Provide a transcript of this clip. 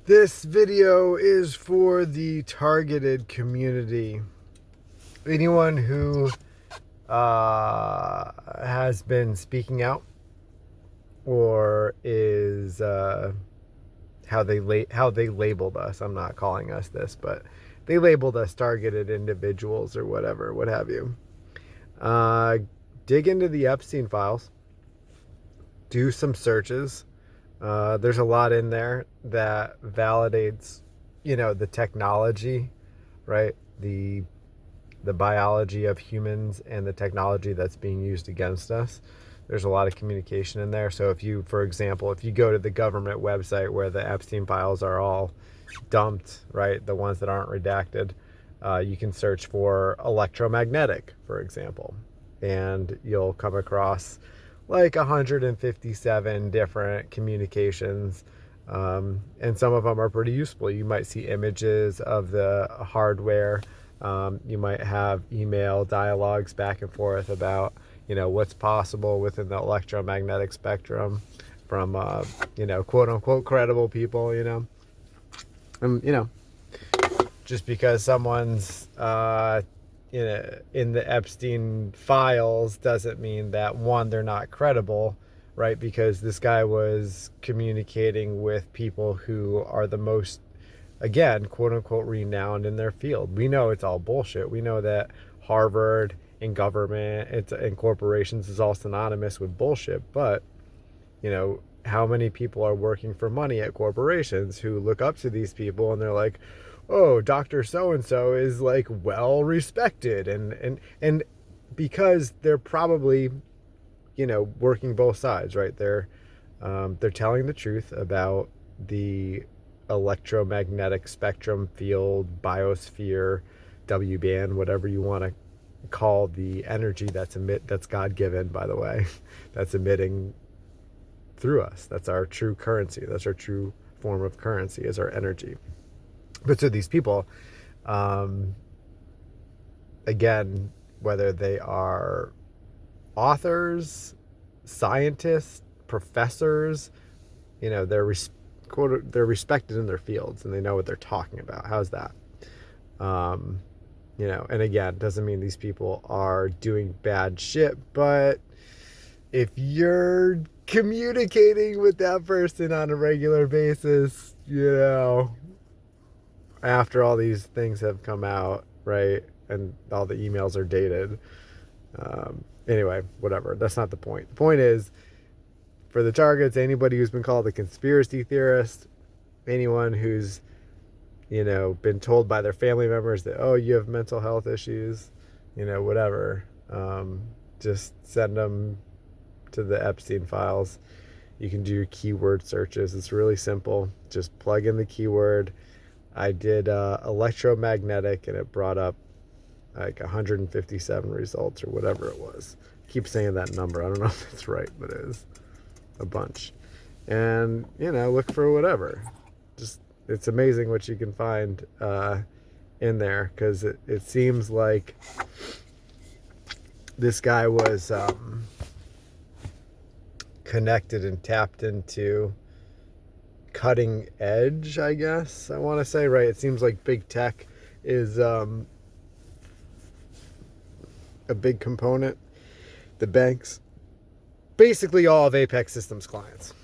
This video is for the targeted community. Anyone who has been speaking out or is how they labeled us. I'm not calling us this, but they labeled us targeted individuals or whatever, what have you. Dig into the Epstein files. Do some searches. There's a lot in there that validates, the technology, right? The biology of humans and the technology that's being used against us. There's a lot of communication in there. So if you, for example, if you go to the government website where the Epstein files are all dumped, right, the ones that aren't redacted, you can search for electromagnetic, for example, and you'll come across like 157 different communications, and some of them are pretty useful. You might see images of the hardware. You might have email dialogues back and forth about, what's possible within the electromagnetic spectrum from, quote unquote credible people, and, just because someone's, in the Epstein files doesn't mean that, one, they're not credible, right? Because this guy was communicating with people who are the most, again, quote unquote, renowned in their field. We know it's all bullshit. We know that Harvard and government and corporations is all synonymous with bullshit. But, how many people are working for money at corporations who look up to these people and they're like, oh, Dr. So-and-so is like well respected, and because they're probably, working both sides, right? They're telling the truth about the electromagnetic spectrum field, biosphere, W-band, whatever you want to call the energy that's God-given, by the way, that's emitting through us. That's our true currency. That's our true form of currency, is our energy. But so these people, again, whether they are authors, scientists, professors, they're respected in their fields and they know what they're talking about. How's that? And again, doesn't mean these people are doing bad shit, but if you're communicating with that person on a regular basis, after all these things have come out, right, and all the emails are dated. Anyway, whatever. That's not the point. The point is, for the targets, anybody who's been called a conspiracy theorist, anyone who's, been told by their family members that, oh, you have mental health issues, whatever, just send them to the Epstein files. You can do your keyword searches. It's really simple. Just plug in the keyword. I did electromagnetic, and it brought up like 157 results or whatever it was. I keep saying that number. I don't know if that's right, but it is a bunch. And, look for whatever. Just, it's amazing what you can find in there, because it seems like this guy was connected and tapped into cutting edge, I guess I want to say, right? It seems like big tech is a big component. The banks, basically all of Apex Systems clients,